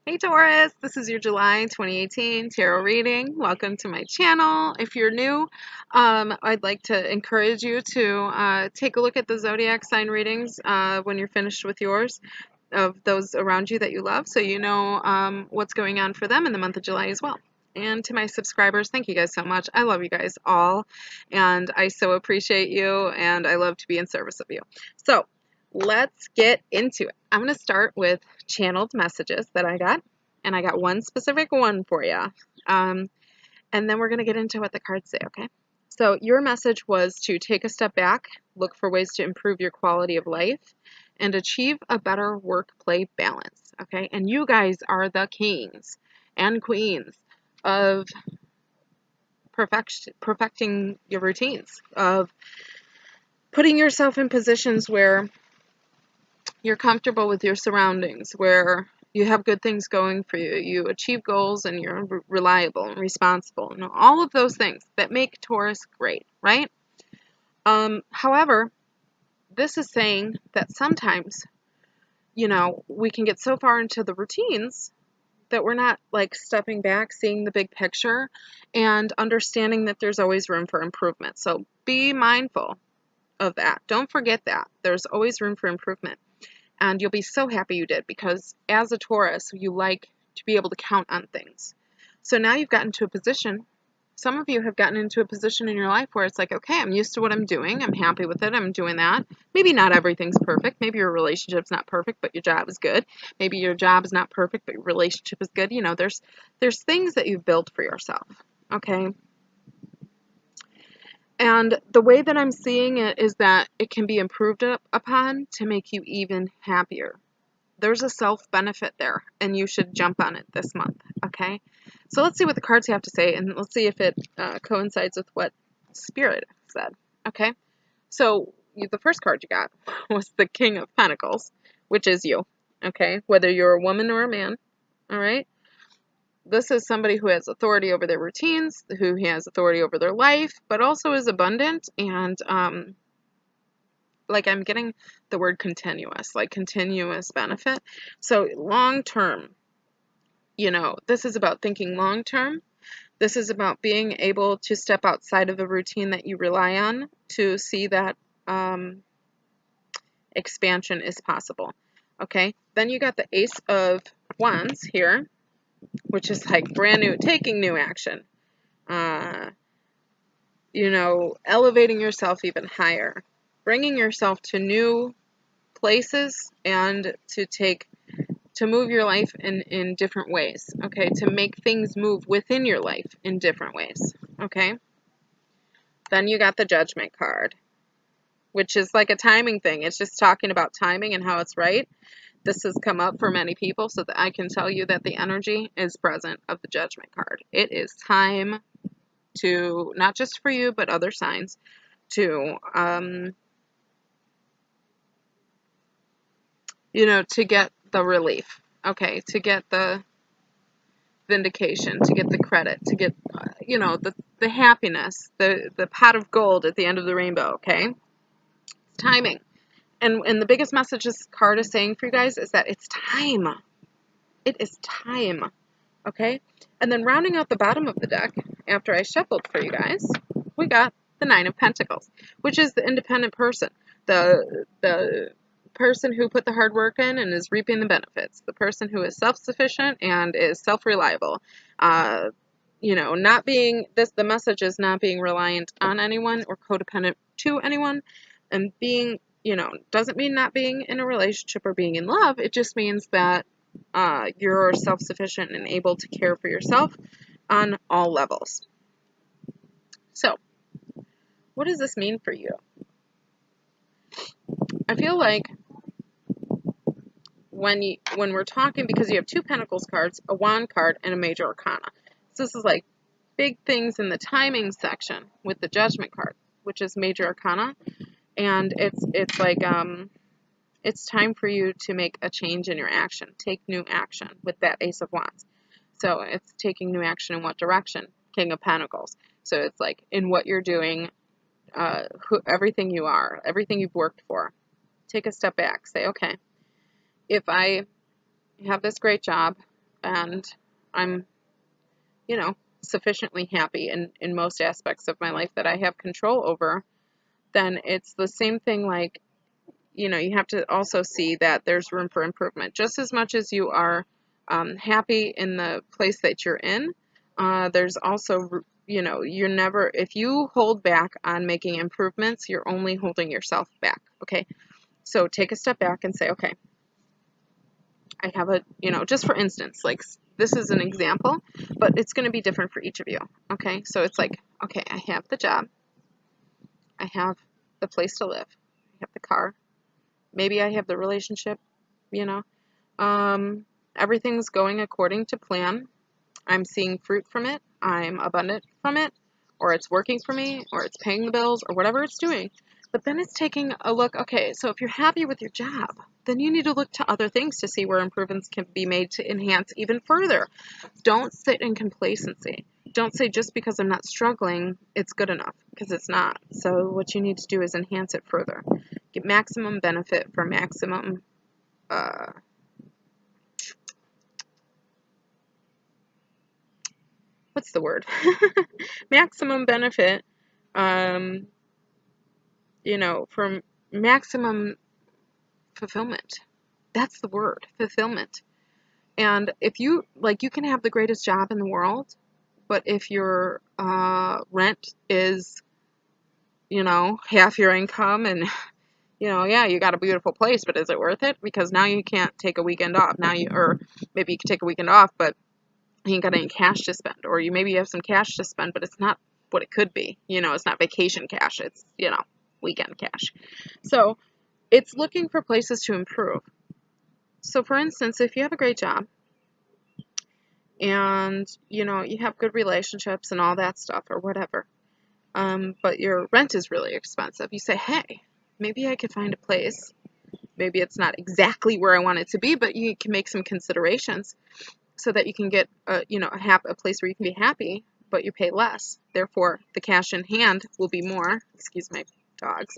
Hey Taurus, this is your July 2018 tarot reading. Welcome to my channel. If you're new, I'd like to encourage you to take a look at the zodiac sign readings when you're finished with yours, of those around you that you love, so you know what's going on for them in the month of July as well. And to my subscribers, thank you guys so much. I love you guys all, and I so appreciate you, and I love to be in service of you. So let's get into it. I'm going to start with channeled messages that I got, and I got one specific one for you. And then we're going to get into what the cards say, okay? So your message was to take a step back, look for ways to improve your quality of life, and achieve a better work-play balance, okay? And you guys are the kings and queens of perfecting your routines, of putting yourself in positions where you're comfortable with your surroundings, where you have good things going for you, you achieve goals, and you're reliable and responsible, and all of those things that make Taurus great, right? However, this is saying that sometimes, you know, we can get so far into the routines that we're not like stepping back, seeing the big picture, and understanding that there's always room for improvement. So be mindful of that. Don't forget that. There's always room for improvement. And you'll be so happy you did, because as a Taurus, you like to be able to count on things. So now you've gotten to a position, some of you have gotten into a position in your life where it's like, okay, I'm used to what I'm doing. I'm happy with it. I'm doing that. Maybe not everything's perfect. Maybe your relationship's not perfect, but your job is good. Maybe your job is not perfect, but your relationship is good. You know, there's things that you've built for yourself, okay? And the way that I'm seeing it is that it can be improved upon to make you even happier. There's a self-benefit there, and you should jump on it this month, okay? So let's see what the cards have to say, and let's see if it coincides with what Spirit said, okay? So the first card you got was the King of Pentacles, which is you, okay? Whether you're a woman or a man, all right? This is somebody who has authority over their routines, who has authority over their life, but also is abundant, and like I'm getting the word continuous, like continuous benefit. So long term, you know, this is about thinking long term. This is about being able to step outside of the routine that you rely on to see that expansion is possible. Okay, then you got the Ace of Wands here, which is like brand new, taking new action. You know, elevating yourself even higher, bringing yourself to new places, and to move your life in different ways, okay? To make things move within your life in different ways, okay? Then you got the Judgment card, which is like a timing thing. It's just talking about timing and how it's right. This has come up for many people, so that I can tell you that the energy is present of the Judgment card. It is time to, not just for you, but other signs, to, you know, to get the relief, okay? To get the vindication, to get the credit, to get, you know, the happiness, the pot of gold at the end of the rainbow, okay? It's timing. And the biggest message this card is saying for you guys is that it's time. It is time, okay? And then rounding out the bottom of the deck, after I shuffled for you guys, we got the Nine of Pentacles, which is the independent person, the person who put the hard work in and is reaping the benefits, the person who is self-sufficient and is self-reliable. You know, not being, the message is not being reliant on anyone or codependent to anyone, and being, you know, doesn't mean not being in a relationship or being in love. It just means that you're self-sufficient and able to care for yourself on all levels. So, what does this mean for you? I feel like when we're talking, because you have two Pentacles cards, a Wand card, and a Major Arcana. So this is like big things in the timing section with the Judgment card, which is Major Arcana, and it's like it's time for you to make a change in your action, take new action with that Ace of Wands. So it's taking new action in what direction? King of Pentacles. So it's like in what you're doing, everything you are, everything you've worked for. Take a step back. Say, okay, if I have this great job, and I'm, you know, sufficiently happy in most aspects of my life that I have control over, then it's the same thing. Like, you know, you have to also see that there's room for improvement. Just as much as you are happy in the place that you're in, there's also, you know, you're never, if you hold back on making improvements, you're only holding yourself back, okay? So take a step back and say, okay, I have a, you know, just for instance, like this is an example, but it's going to be different for each of you, okay? So it's like, okay, I have the job, I have the place to live, I have the car, maybe I have the relationship, you know, everything's going according to plan. I'm seeing fruit from it, I'm abundant from it, or it's working for me, or it's paying the bills, or whatever it's doing. But then it's taking a look, okay, so if you're happy with your job, then you need to look to other things to see where improvements can be made to enhance even further. Don't sit in complacency. Don't say just because I'm not struggling, it's good enough, because it's not. So what you need to do is enhance it further. Get maximum benefit for maximum what's the word? Maximum benefit, you know, from maximum fulfillment. That's the word, fulfillment. And if you, like, you can have the greatest job in the world, but if your rent is, you know, half your income and, you know, yeah, you got a beautiful place, but is it worth it? Because now you can't take a weekend off. Now you, or maybe you can take a weekend off, but you ain't got any cash to spend. Or you maybe have some cash to spend, but it's not what it could be. You know, it's not vacation cash. It's, you know, weekend cash. So it's looking for places to improve. So for instance, if you have a great job and, you know, you have good relationships and all that stuff or whatever, but your rent is really expensive, you say, hey, maybe I could find a place. Maybe it's not exactly where I want it to be, but you can make some considerations so that you can get you know, a place where you can be happy, but you pay less. Therefore, the cash in hand will be more. Excuse my dogs.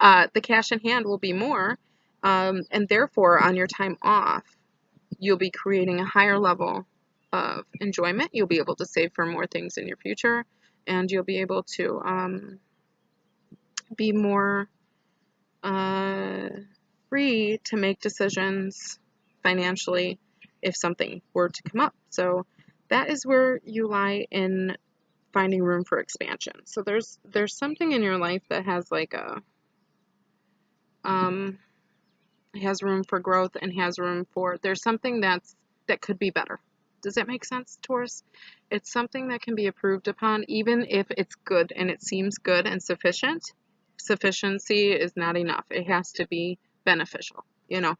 The cash in hand will be more, and therefore, on your time off, you'll be creating a higher level of enjoyment. You'll be able to save for more things in your future, and you'll be able to be more free to make decisions financially if something were to come up. So that is where you lie in finding room for expansion. So there's something in your life that has like a has room for growth and has room for, there's something that could be better. Does that make sense, Taurus? It's something that can be improved upon, even if it's good and it seems good and sufficient. Sufficiency is not enough. It has to be beneficial, you know.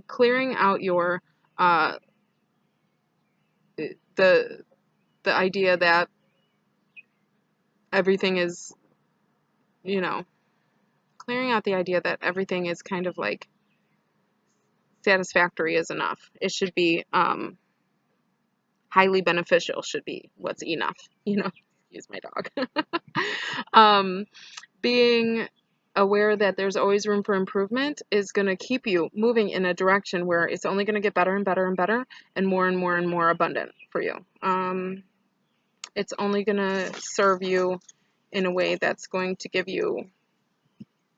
Clearing out your the idea that everything is, you know, clearing out the idea that everything is kind of like satisfactory is enough. It should be highly beneficial should be what's enough, you know. Excuse my dog. Being aware that there's always room for improvement is going to keep you moving in a direction where it's only going to get better and better and better and more and more and more abundant for you. It's only going to serve you in a way that's going to give you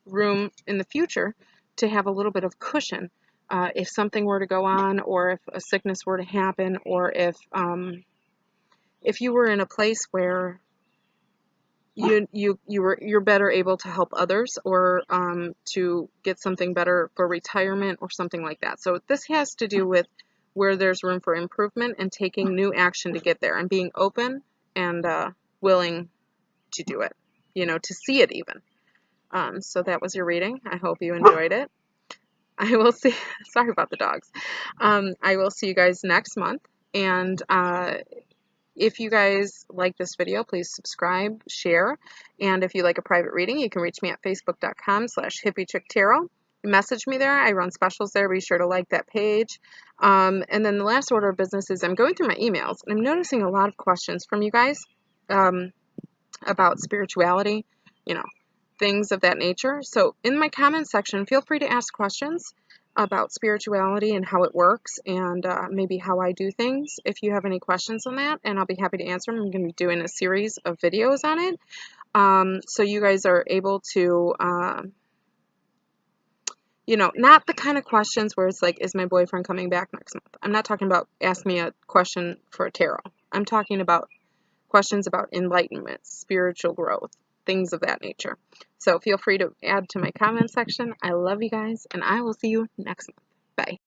room in the future to have a little bit of cushion if something were to go on, or if a sickness were to happen, or if you were in a place where you're better able to help others, or to get something better for retirement or something like that. So this has to do with where there's room for improvement and taking new action to get there, and being open and willing to do it, you know, to see it even. So that was your reading. I hope you enjoyed it. I will see, sorry about the dogs. I will see you guys next month. And if you guys like this video, please subscribe, share. And if you like a private reading, you can reach me at facebook.com/hippiechicktarot. Message me there. I run specials there. Be sure to like that page. And then the last order of business is I'm going through my emails, and I'm noticing a lot of questions from you guys about spirituality, you know, things of that nature. So in my comment section, feel free to ask questions. about spirituality and how it works, and maybe how I do things if you have any questions on that, and I'll be happy to answer them. I'm going to be doing a series of videos on it, so you guys are able to, you know, not the kind of questions where it's like, is my boyfriend coming back next month? I'm not talking about ask me a question for a tarot. I'm talking about questions about enlightenment, spiritual growth, things of that nature. So feel free to add to my comment section. I love you guys, and I will see you next month. Bye.